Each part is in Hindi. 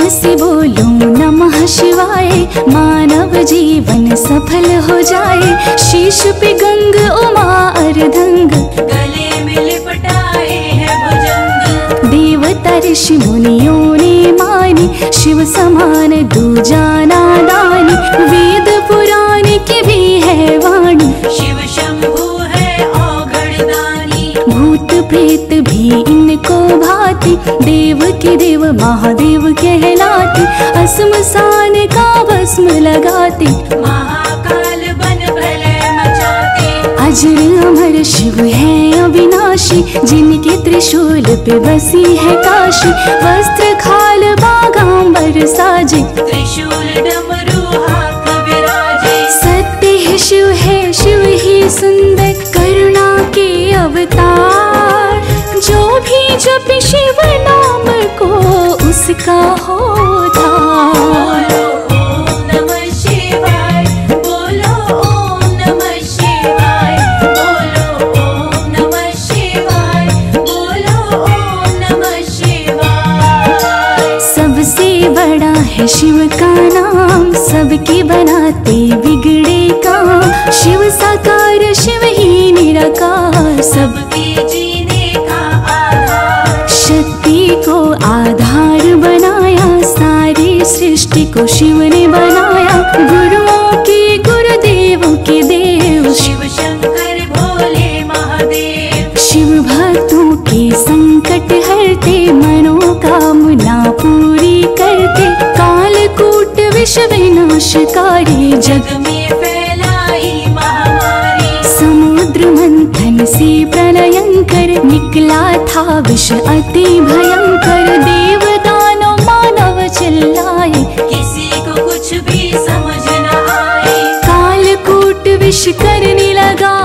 प्रेम से बोलो नमः शिवाय, मानव जीवन सफल हो जाए। शीश पे गंग उमा अर्धंग, गले में लिपटाए है भुजंग। देवता ऋषि मुनियों ने मानी, शिव समान दूजा नादानी। वेद पुराण की भी है वाणी, शिव शंभु है औघड़दानी। भूत प्रेत भी इनको भाती, देव के देव महादेव कहलाते। असमसान का भस्म लगाते, महाकाल बन प्रलय मचाते। अजर अमर शिव है अविनाशी, जिनके त्रिशूल पे बसी है काशी। वस्त्र खाल बागांबर साजे, त्रिशूल डमरू हाथ विराजे। सत्य है शिव ही सुंदर, करुणा के अवतार। जो भी जपे शिव नाम को उसका होता। बोलो ओम नमः शिवाय, बोलो ओम नमः शिवाय, बोलो ओम नमः शिवाय, बोलो ओम नमः शिवाय। सबसे बड़ा है शिव का नाम, सबके बनाते बिगड़े काम। शिव साकार शिव ही निराकार, सबके जीने का आधार। शक्ति को आधार बनाया, सारी सृष्टि को शिव ने बनाया। गुरुओं के गुरुदेवों के देव, शिव शंकर भोले महादेव। शिव भक्तों के संकट हरते, मनोकामना पूरी करते। कालकूट विष विनाशकारी, जग में फैलाई महामारी। समुद्र मंथन से प्रलयंकर, निकला था विष अति भयंकर। देवदानव मानव चिल्लाए, किसी को कुछ भी समझ न आए। कालकूट विष करने लगा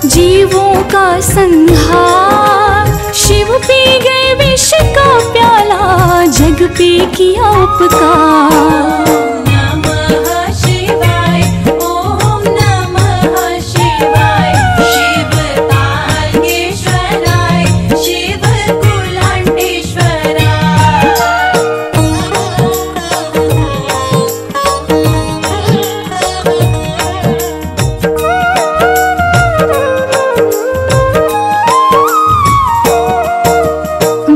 जीवों का संहार। शिव पी गए विष का प्याला, जग पे किया उपकार। ओम नमः शिवाय, ओम नमः शिवाय। शिव तारकेश्वराय, शिव कुलांटेश्वराय।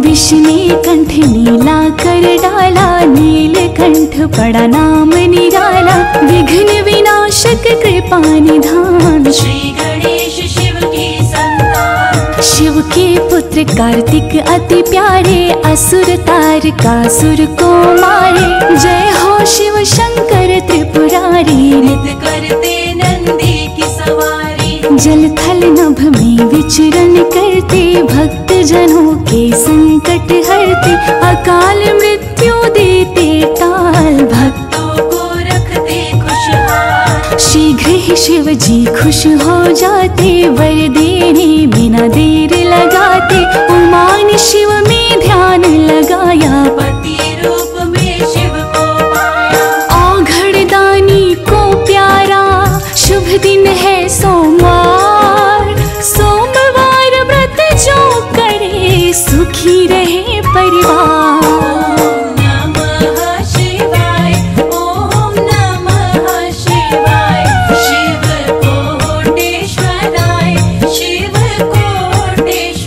विष ने कंठ नीला कर डाला, नीलकंठ पड़ा नाम निराला। विघ्न विनाशक कृपा निधान, श्री गणेश शिव की संतान। शिव के पुत्र कार्तिक अति प्यारे, असुर तारकासुर को मारे। जय हो शिव शंकर त्रिपुरारी, नित करते नंदी की सवारी। जल थल नभ में विचरण करते, भक्त जनों के संकट हरते। अकाल मृत्यु देते टाल, भक्तों को रखते खुशहाल। शीघ्र ही शिव जी खुश हो जाते, वर देने बिना देर लगाते। उमा ने शिव में ध्यान लगाया, पति रूप में शिव को पाया। औघड़दानी को प्यारा, शुभ दिन है सोमवार। सोमवार व्रत जो करे, सुखी रहे परिवार। ओम नमः शिवाय, ओम नमः शिवाय। शिव कोटेश्वराय, शिव कोटेश्वराय।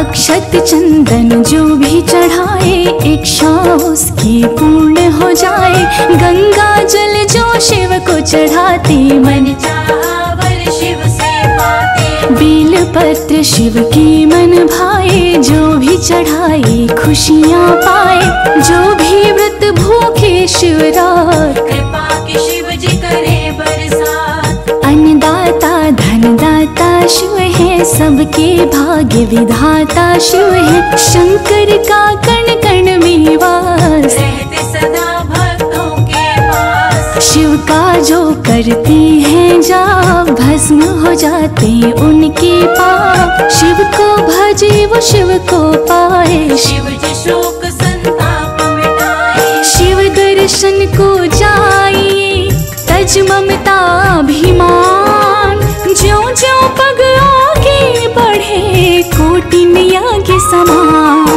अक्षत चंदन जो भी चढ़ाए, इच्छा उसकी पूर्ण हो जाए। गंगा जल जो शिव को चढ़ाते, मन चाहा वर शिव से पाते। बेल पत्र शिव की मन भाए, जो भी चढ़ाए खुशियाँ पाए। जो भी व्रत भूखे शिवरात, कृपा की शिव जी करे बरसात। अन्नदाता धनदाता शिव है, सबके भाग्य विधाता शिव है। शंकर का कण कण में वास, रहते सदा भक्तों के पास। शिव का जो करते हैं जाप, भस्म हो जाते उनके पाप। शिव को भजे वो शिव को पाए, शिव जी शोक संताप मिटाए। शिव दर्शन को जाइए, तज ममता अभिमान। ज्यों ज्यों पग आगे बढ़े, कोटि नया के समान।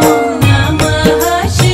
ओम नमः शिवाय।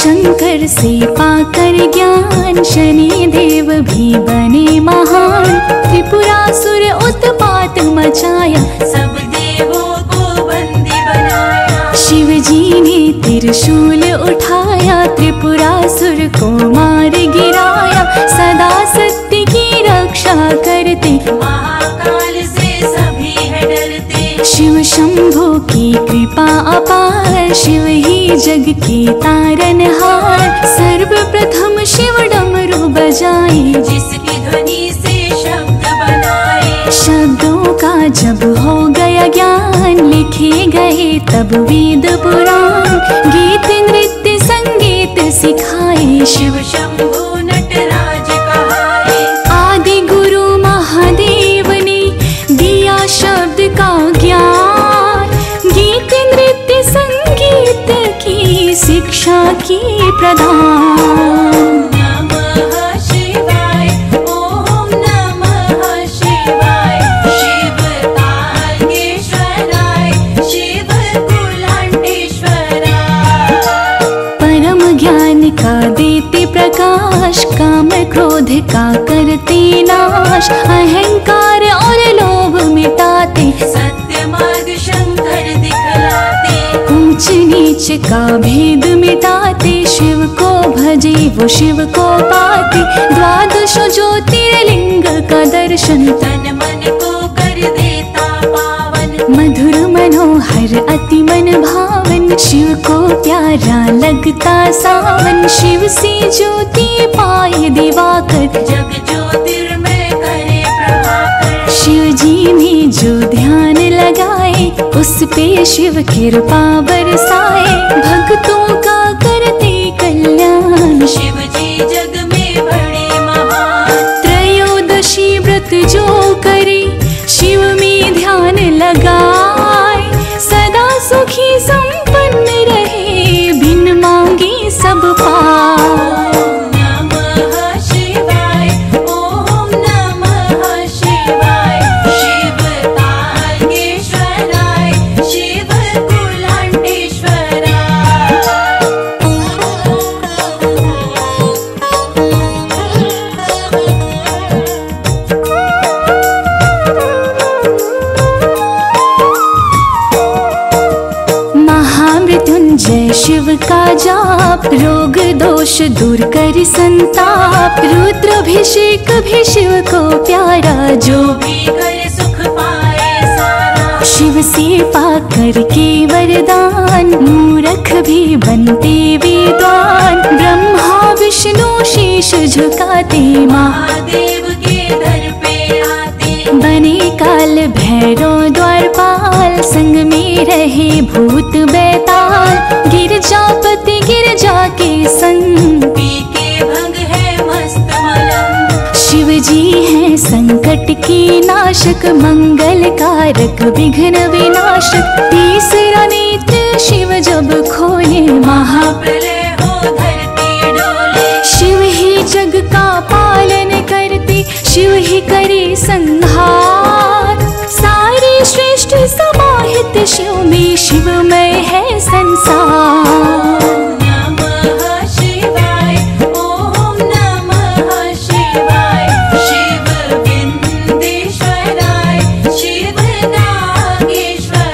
शंकर से पाकर ज्ञान शनि देव भी बने महान। त्रिपुरासुर उत्पात मचाया, सब देवों को बंदी बनाया। शिव जी ने त्रिशूल उठाया, त्रिपुरासुर को मार गिराया। सदा सत्य की रक्षा करते, महाकाल से सभी है डरते। शिव शंभु की कृपा अपार, शिव ही जग के तारनहार। सर्वप्रथम शिव डमरू बजाए, जिसकी ध्वनि से शब्द बनाए। शब्दों का जब हो गया ज्ञान, लिखे गए तब वेद पुराण। गीत नृत्य संगीत सिखाए, शिव शंभु नटराज कहाए। आदि गुरु महादेव ने दिया शब्द का ज्ञान। गीत नृत्य संगीत की शिक्षा की प्रदान। नमः शिवाय, ओम नमः शिवाय। शिव तारकेश्वराय, शिव कुलांटेश्वराय। परम ज्ञान का देते प्रकाश, काम क्रोध का करते नाश। अहंकार और लोभ मिटाते, सत्य मार्ग शंकर दिखलाते। ऊंच नीच का भेद मिटाते। शिव को भजे वो शिव को पाते, द्वादश ज्योतिर्लिंग का दर्शन। तन मन को कर देता पावन, मधुर मनोहर अति मन भावन। शिव को प्यारा लगता सावन, शिव से ज्योति पाए दिवाकर। जग ज्योतिर्मय करे प्रभाकर। शिव जी में जो ध्यान लगाए, उस पे शिव कृपा बरसाए। भक्तों का करते कल्याण, शिव जी जग में बड़े महान। त्रयोदशी व्रत जो करे, शिव में ध्यान लगाए। सदा सुखी संपन्न रहे, बिन मांगे सब पाए। नमः शिवाय, ओम नमः शिवाय। शिव तारकेश्वराय, शिव कुलांटेश्वराय। महामृत्युंजय शिव का जाप, रोग दोष दूर कर संताप। रुद्राभिषेक भी शिव को प्यारा, जो भी करे सुख पाए सारा। शिव से पाकर के वरदान। मूर्ख भी बनते विद्वान, ब्रह्मा विष्णु शीश झुकाते। महादेव के दर पे आते, बने काल भैरव द्वारपाल। संग में रहे भूत बैताल, गिरजापति गिरजा के संग। पी के भंग है मस्त मलंग। शिव जी हैं संकट के नाशक, मंगल कारक विघ्न विनाशक। तीसरा नेत्र शिव जब खोले, महाप्रलय हो धरती डोले। शिव ही जग का पालन करते, शिव ही करे संहार। सारे श्रेष्ठ समाहित शिव में, शिवमय है संसार। नमः शिवाय, ओम नमः शिवाय। शिव विंदेश्वराय, शिव नागेश्वराय।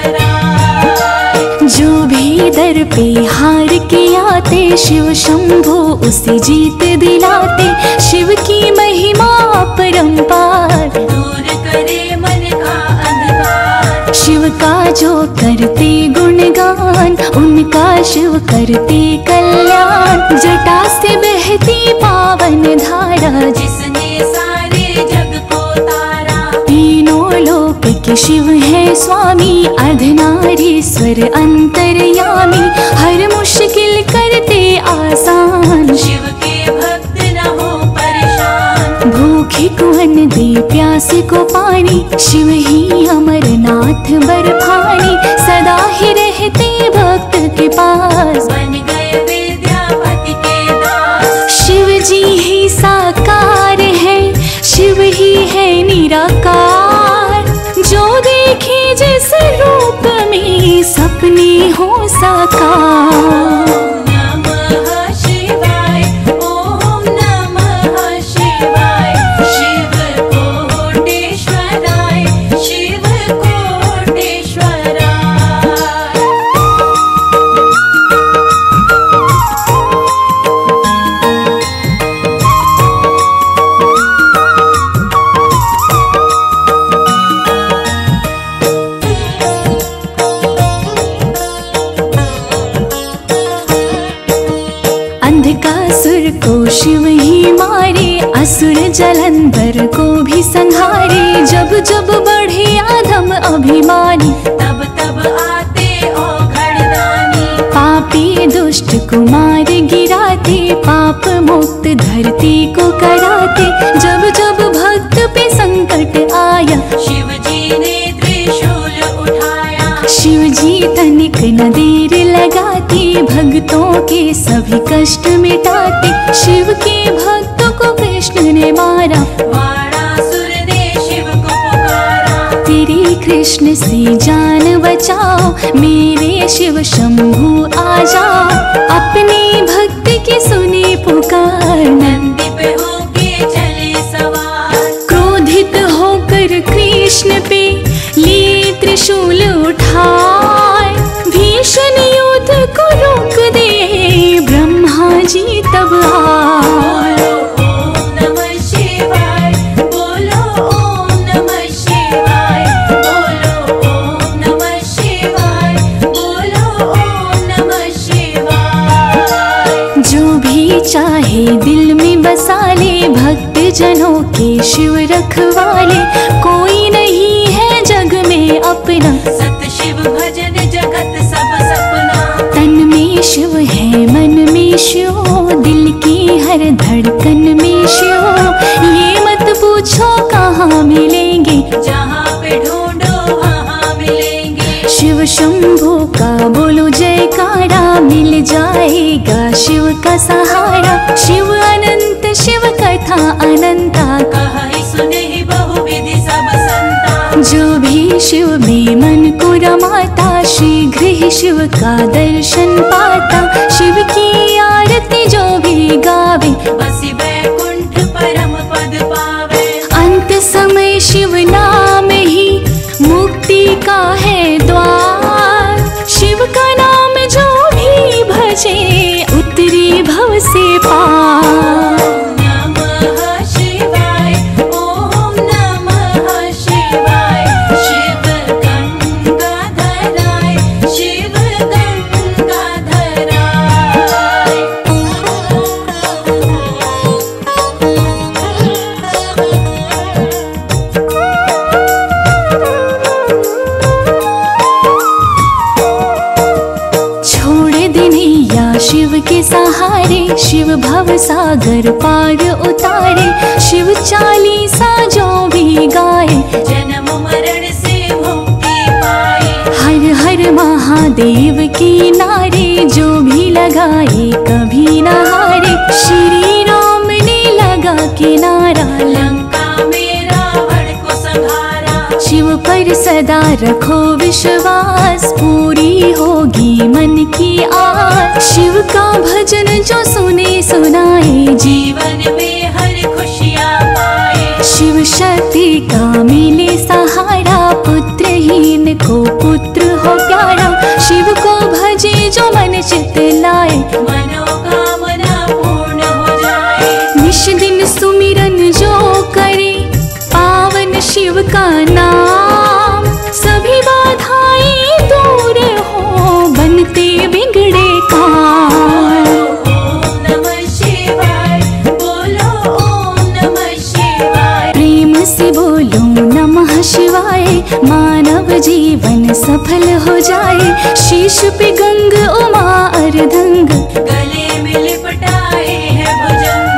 जो भी दर पे हार के आते, शिव शंभु उसे जीत दिलाते। शिव की महिमा परंपार, दूर करे मन का अंधकार। शिव का जो करते गुणगान, उनका शिव करते कल्याण। जटा से बहती पावन धारा, जिसने सारे जग को तारा। तीनों लोक के शिव है स्वामी। अर्धनारीश्वर अंतर्यामी, हर मुश्किल करते आसान। शिव के भक्त न हो परेशान, भूखे को अन्न दे, प्यासे को पानी। शिव ही अमरनाथ बर्फानी, सदा ही रहते भक्त के पास। बन गए विद्यापति के दास। शिव जी ही साकार है, शिव ही है निराकार। जो देखे जिस रूप में, सपने हो साकार। नमः को शिव ही मारे, असुर जलंधर को भी संहारे। जब जब बढ़े अधम अभिमानी, तब तब आते औघड़दानी। पापी दुष्ट कुमार गिराते, पाप मुक्त धरती को कराते। जब जब भक्त पे संकट आया, शिव जी ने त्रिशूल उठाया। शिव जी तनिक न देर लगाते, भक्तों के सभी कष्ट मिटाते। शिव के भक्तों को कृष्ण ने मारा, वाणासुर ने शिव को पुकारा। तेरे कृष्ण से जान बचाओ, मेरे शिव शंभु आ जाओ। अपने भक्त की सुनी पुकार, नंदी पे होके चले सवार। क्रोधित होकर कृष्ण पे लिए त्रिशूल उठाए। भीषण युद्ध को रोक दे, ब्रह्मा जी तब आए। बोलो ओम नमः शिवाय, बोलो ओम नमः शिवाय, बोलो ओम नमः शिवाय, बोलो ओम नमः शिवाय। जो भी चाहे दिल में बसा ले, भक्त जनों के शिव रखवाले। कोई नहीं है जग में अपना, सत शिव भजन जगत सब सपना। तन में शिव है मन में शिव, दिल की हर धड़कन में शिव। ये मत पूछो कहाँ मिलेंगे, जहाँ पे ढूंढो वहाँ मिलेंगे। शिव शंभु का बोलो जयकारा, मिल जाएगा शिव का सहारा। शिव अनंत शिव कथा अनंता, कहीं सुने ही बहुविधि सब संता। जो भी शिव में मन को रमाता, शीघ्र ही शिव का दर्शन पाता। शिव की आरती जो भी गावे, बसी वैकुंठ परम पद पावे। अंत समय शिव नाम ही मुक्ति का है द्वार। शिव का नाम जो भी भजे, उतरे भव से पार। ओम नमः शिवाय, ओम नमः शिवाय। शिव गंगाधराय, शिव गंगाधराय। छोड़ दिनैया शिव के सहारे, शिव भव सागर पार उतारे। शिव चालीसा जो भी गाए, जन्म मरण से मुक्ति पाए। हर हर महादेव के नारे, जो भी लगाए कभी न हारे। श्री राम ने लगा के नारा, लंका में रावण को संहारा। शिव पर सदा रखो विश्वास, पूरी होगी मन की आस। शिव का भजन जो सुने सुनाए, जीवन में हर खुशियाँ पाए। शिव शक्ति का मिले सहारा, पुत्रहीन को पुत्र हो प्यारा। शिव को भजे जो मन चित लाए, मनोकामना पूर्ण हो जाए। निश दिन सुमिरन जो करे, पावन शिव का नाम। सभी बाधाएं दूर हो, बनते बिगड़े काम। ओम नमः शिवाय, बोलो ओम नमः शिवाय। प्रेम से बोलो नमः शिवाय, मानव जीवन सफल हो जाए। शीश पे गंग उमा अर्धंग, गले में लिपटाए है भुजंग।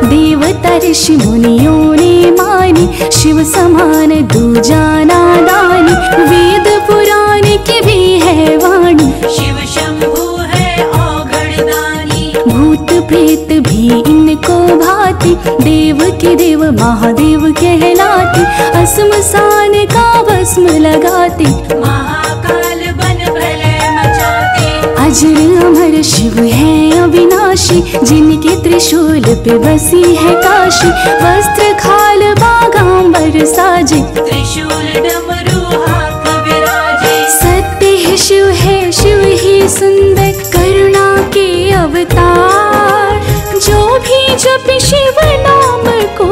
देवता ऋषि मुनियों ने मानी, शिव समान दूजा नादानी। वेद पुराण की भी है वाणी, शिव शंभु है औघड़दानी। भूत प्रेत भी इनको भाती, देव के देव महादेव कहलाते। असमसान का भस्म लगाते, महाकाल बन प्रलय मचाते। अजर अमर शिव है अविनाशी, जिनके त्रिशूल पे बसी है काशी। वस्त्र खाल बागांबर साजे, त्रिशूल डमरू हाथ विराजे। सत्य है शिव है शिव ही सुंदर, करुणा के अवतार। जो भी जप शिव नाम को,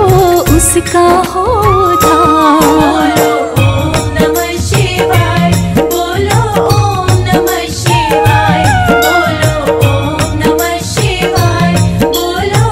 उसका होता। बोलो ओम नमः शिवाय, बोलो ओम नमः शिवाय, बोलो ओम नमः शिवाय, बोलो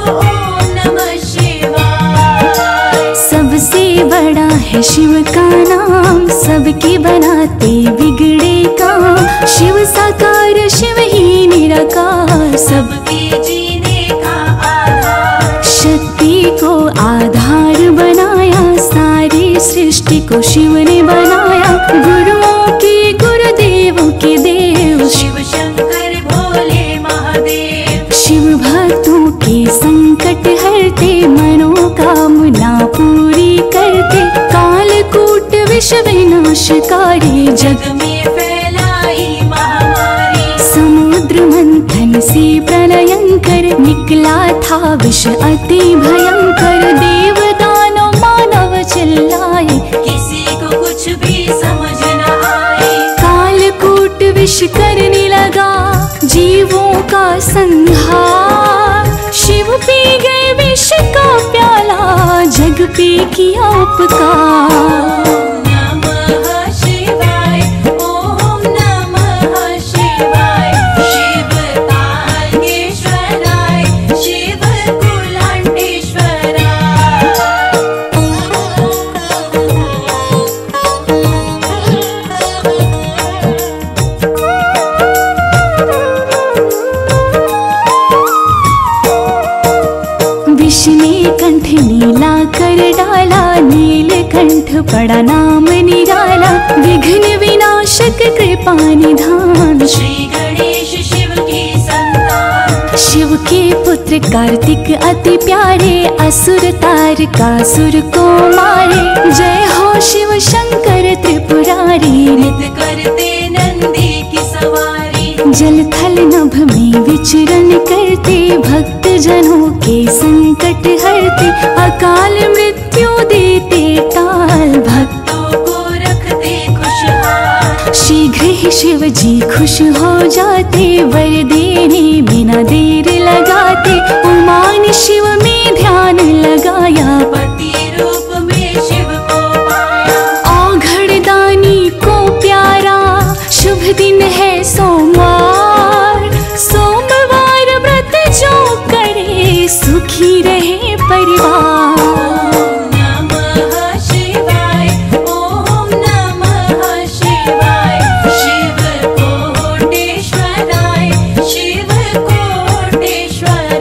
को शिव ने बनाया, गुरुओं के गुरुदेवों के देव शिव शंकर भोले महादेव। शिव भक्तों के संकट हरते, मनोकामना पूरी करते, कालकूट विष विनाशकारी जग जग में फैलाई महामारी। समुद्र मंथन से प्रलयंकर, निकला था विष अति भयंकर, देव दानव मानव चिल्लाए, किसी को कुछ भी समझ न आए। कालकूट विष करने लगा जीवों का संहार, शिव पी गए विष का प्याला, जग पे किया उपकार। नमः शिवाय, ओम नमः शिवाय। शिव तारकेश्वराय, शिव कुलांटेश्वराय। विष ने कंठ नीला कर डाला, नीलकंठ पड़ा नाम निराला, विघ्न विनाशक कृपा निधान, श्री गणेश शिव की संतान। शिव के पुत्र कार्तिक अति प्यारे, असुर तारकासुर को मारे, जय हो शिव शंकर त्रिपुरारी। नित करते नंदी की सवारी। जल थल नभ में विचरण करते, भक्त जनों के संकट हरते, अकाल मृत्यु देते टाल, भक्तों को रखते खुशहाल। शीघ्र ही शिव जी खुश हो जाते, वर देने बिना देर लगाते, उमान शिव में ध्यान लगाया, पति रूप में शिव को पाया। औघड़ दानी को प्यारा, शुभ दिन है सोमवार, सोमवार व्रत जो करे, सुखी रहे परिवार। ओम नमः शिवाय, ओम नमः शिवाय। शिव कोटेश्वराय, शिव कोटेश्वराय।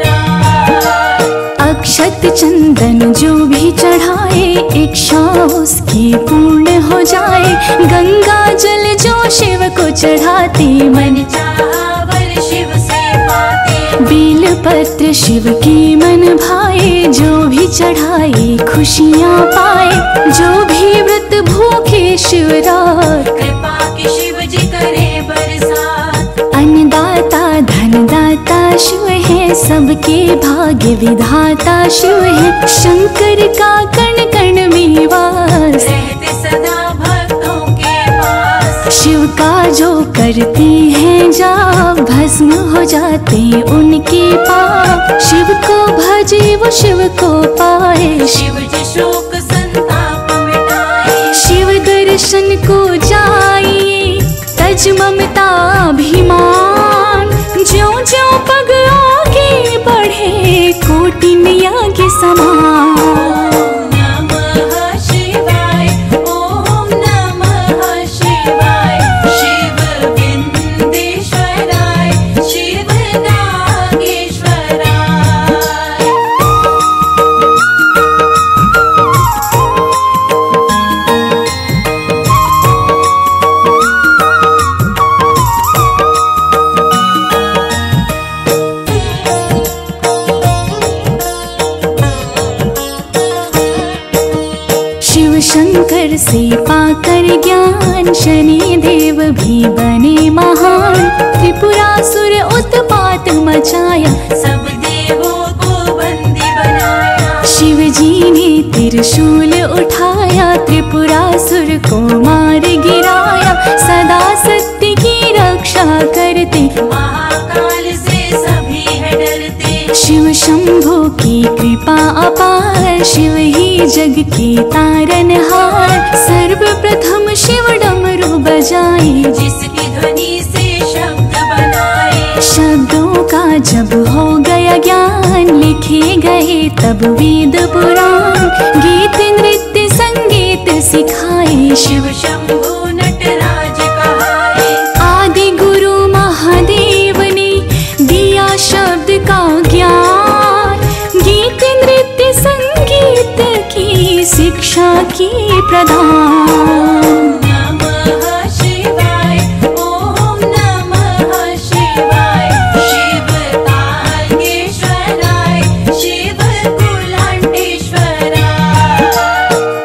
अक्षत चंदन जो भी चढ़ाए, इच्छा उसकी पूर्ण हो जाए, गंगा जल जो शिव को चढ़ाते, मन चाहा वर शिव से पाते। बेल पत्र शिव की मन भाए, जो भी चढ़ाए खुशियाँ पाए, जो भी व्रत भूखे शिवरात, कृपा की शिव जी करे बरसात। अन्नदाता धनदाता शिव है, सबके भाग्य विधाता शिव है, शंकर का कण कण में वास, रहते सदा भक्तों के पास। शिव का जो करते हैं जाप, भस्म हो जाते उनके पाप, शिव को भजे वो शिव को पाए, शिव जी शोक संताप मिटाए। शिव दर्शन को जाइए, तज ममता अभिमान, ज्यों ज्यों पग आगे बढ़े, कोटिन यज्ञ समान। ओम नमः शिवाय, ओम नमः शिवाय। शिव विंदेश्वराय, शिव नागेश्वराय। शिव शंकर से पाकर ज्ञान, शनि देव भी बने महान, त्रिपुरासुर उत्पात मचाया, सब देवों को बंदी बनाया। शिव जी ने त्रिशूल उठाया, त्रिपुरासुर को मार गिराया, सदा सत्य की रक्षा करते, महाकाल से सभी है डरते। शिव शंभु की कृपा अपार, शिव ही जग के तारनहार, सर्वप्रथम शिव डमरू बजाए, जिसकी ध्वनि से शब्द बनाए। शब्दों का जब हो गया ज्ञान, लिखे गए तब वेद पुराण, गीत नृत्य संगीत सिखाए, शिव शंभु नटराज कहाए। आदि गुरु महादेव ने दिया शब्द का ज्ञान, गीत नृत्य संगीत की शिक्षा रक्षा की प्रदान। नमः शिवाय, ओम नमः शिवाय। शिव तारकेश्वराय, शिव कुलांटेश्वराय।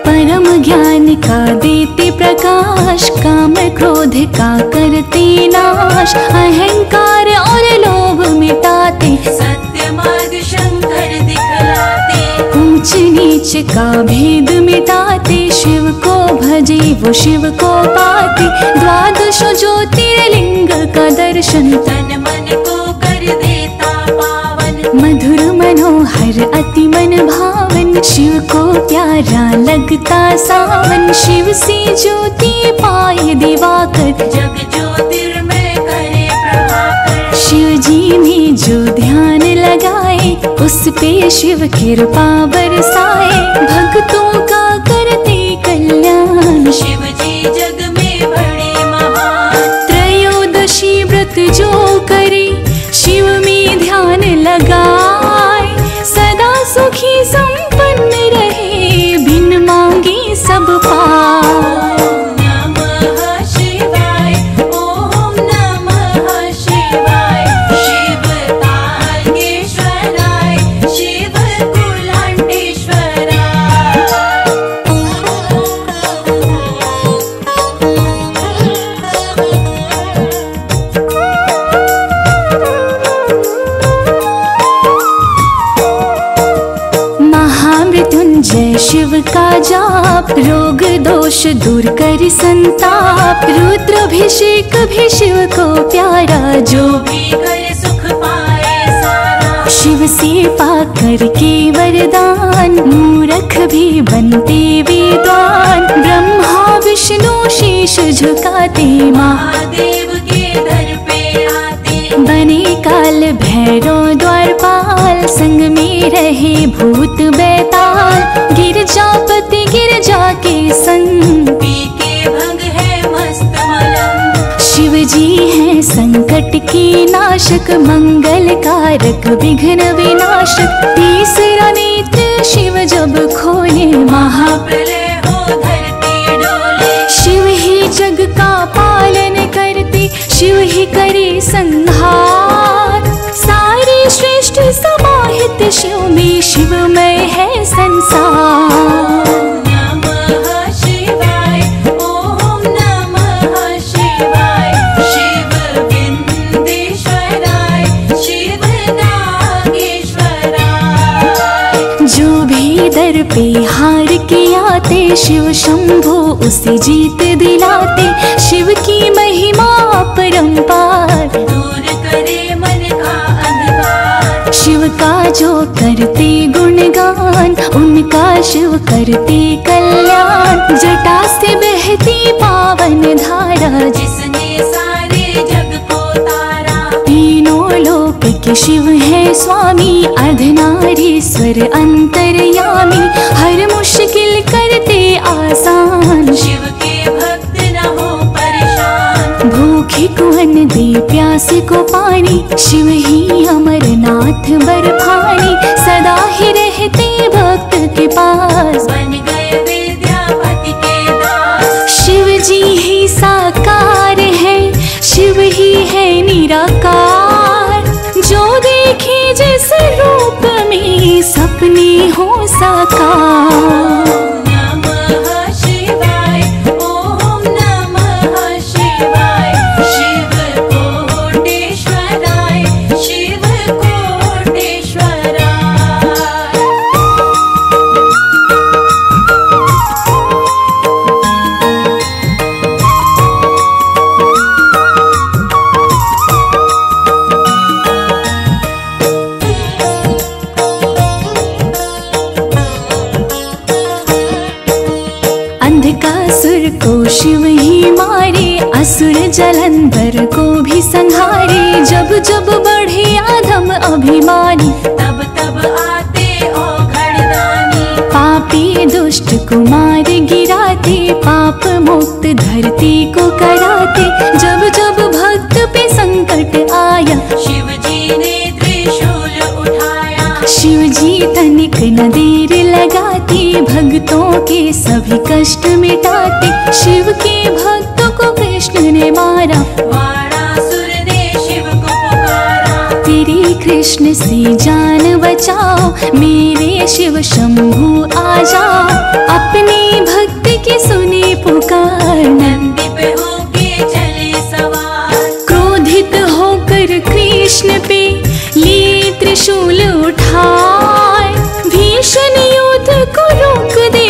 परम ज्ञान का देते प्रकाश, काम क्रोध का करते नाश, अहंकार और लोभ मिटाते, सत्य मार्ग शंकर दिखलाते। ऊंच नीच का भेद मिटाते, शिव को भजे वो शिव को पाते। द्वादश ज्योतिर्लिंग का दर्शन, तन मन को कर देता पावन। मधुर मनोहर अति मन भावन, शिव को प्यारा लगता सावन। शिव से ज्योति पाए दिवाकर, जग ज्योतिर्मय करे प्रभाकर। शिव जी ने जो ध्यान लगाए, उस पे शिव कृपा बरसाए। भक्तों का करते कल्याण, शिव जी जग में बड़े महान। त्रयोदशी व्रत जो करे, शिव में ध्यान लगाए। सदा सुखी संपन्न रहे, बिन मांगे सब पाए। नमः शिवाय, ओम नमः शिवाय। शिव तारकेश्वराय, शिव कुलांटेश्वराय। महामृत्युंजय शिव का जाप, रोग दोष दूर कर संताप। रुद्राभिषेक भी शिव को प्यारा, जो भी करे सुख पाए सारा। शिव से पाकर के वरदान, मूर्ख भी बनते विद्वान। ब्रह्मा विष्णु शीश झुकाते, महादेव के दर पे आते। बने काल भैरव द्वारपाल, संग में रहे भूत बैताल। गिरजापति गिरजा के संग, पी के भंग है मस्त मलंग। शिव जी हैं संकट के नाशक, मंगल कारक विघ्न विनाशक। तीसरा नेत्र शिव जब खोले, महाप्रलय हो धरती डोले। शिव ही जग का पालन करते, शिव ही करे संहार। सारे श्रेष्ठ समाहित शिव में, शिवमय है संसार। नमः शिवाय, ओम नमः शिवाय। शिव विंदेश्वराय, शिव नागेश्वराय। जो भी दर पे हार के आते, शिव शंभो उसे जीत दिलाते। शिव की महिमा परंपार, दूर करे मन का अंधकार। शिव का जो करते गुणगान, उनका शिव करते कल्याण। जटा से बहती पावन धारा, जिसने सारे जग को तारा। तीनों लोक के शिव है स्वामी, अर्धनारीश्वर अंतर्यामी। हर मुश्किल करते आसान, शिव के भक्त न हो परेशान। भूखे को अन्न दे, प्यासे को पानी। शिव ही अमरनाथ बर्फानी, सदा ही रहते भक्त के पास। बन गए विद्यापति के दास। शिव जी ही साकार है, शिव ही है निराकार। जो देखे जिस रूप में, सपने हो साकार। नमः शिवाय, ओम नमः शिवाय। शिव कोटेश्वराय, शिव कोटेश्वराय। अंधकासुर को शिव ही मारे, असुर जलंधर को भी संहारे। जब जब बढ़े अधम अभिमानी, तब तब आते औघड़दानी। पापी दुष्ट को मार गिराते, पाप मुक्त धरती को कराते। जब जब भक्त पे संकट आया, शिव जी ने त्रिशूल उठाया। शिव जी तनिक न देर लगाते, भक्तों के कृष्ण से जान बचाओ, मेरे शिव शंभु आ जाओ। अपनी भक्ति की सुनी पुकार, नंदी पे होके चले सवार। क्रोधित होकर कृष्ण पे लिए त्रिशूल उठाए, भीषण युद्ध को रोक दे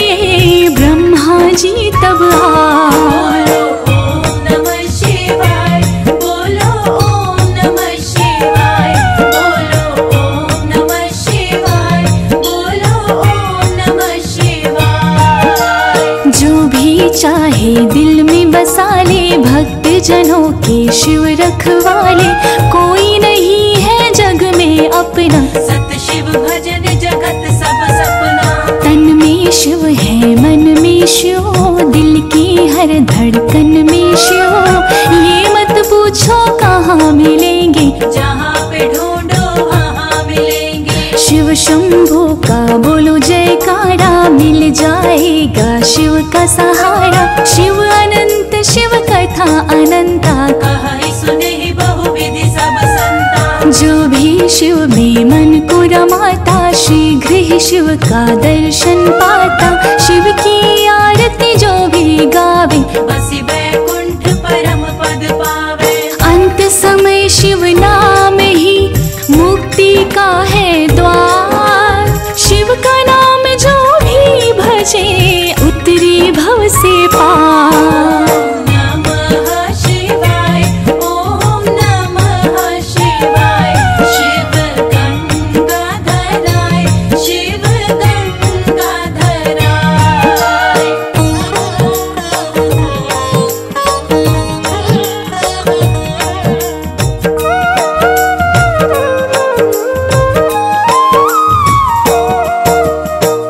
ब्रह्मा जी तब आए। बोलो ओम नमः शिवाय, बोलो ओम नमः शिवाय, बोलो ओम नमः शिवाय, बोलो ओम नमः शिवाय। जो भी चाहे दिल में बसा ले, भक्त जनों के शिव रखवाले। कोई नहीं है जग में अपना, सत शिव भजन जगत सब सपना। तन में शिव है मन में शिव, दिल की हर धड़कन में शिव। ये मत पूछो कहाँ मिलेंगे, जहाँ पे ढूंढो वहाँ मिलेंगे। शिव शंभु का बोलो जयकारा, मिल जाएगा शिव का सहारा। शिव अनंत शिव कथा अनंता, कहा ही सुने ही बहुविधि सब संता। जो भी शिव में मन को रमाता, शीघ्र ही शिव का दर्शन पाता। शिव की आरती जो भी गावे, बसी वैकुंठ परम पद पावे। अंत समय शिव नाम ही मुक्ति का है द्वार। शिव का नाम जो भी भजे, उतरी भव से पार। ओम नमः शिवाय, ओम नमः शिवाय। शिव गंगाधराय, शिव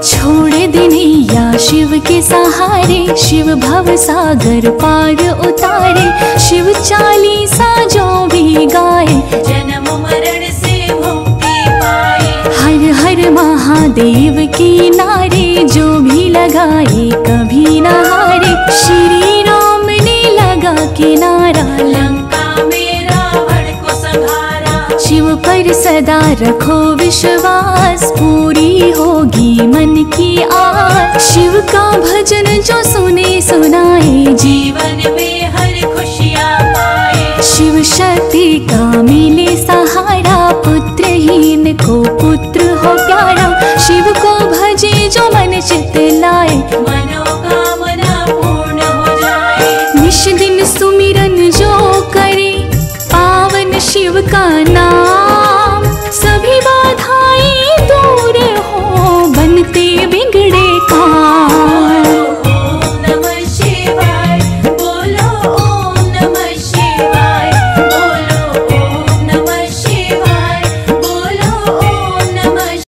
छोड़ दिनैया शिव के सहारे, शिव भव सागर पार उतारे। शिव चालीसा जो भी गाए, जन्म मरण से मुक्ति पाए। हर हर महादेव के नारे जो भी लगाए कभी न हारे। श्री राम ने लगा के नारा, लंका में रावण को संहारा। शिव पर सदा रखो विश्वास, पूरी होगी मन की आस। शिव का भजन जो सुने सुनाए, जीवन में हर खुशियाँ पाए। शिव शक्ति का मिले सहारा, पुत्रहीन को पुत्र हो प्यारा। शिव को भजे जो मन चित लाए, मनोकामना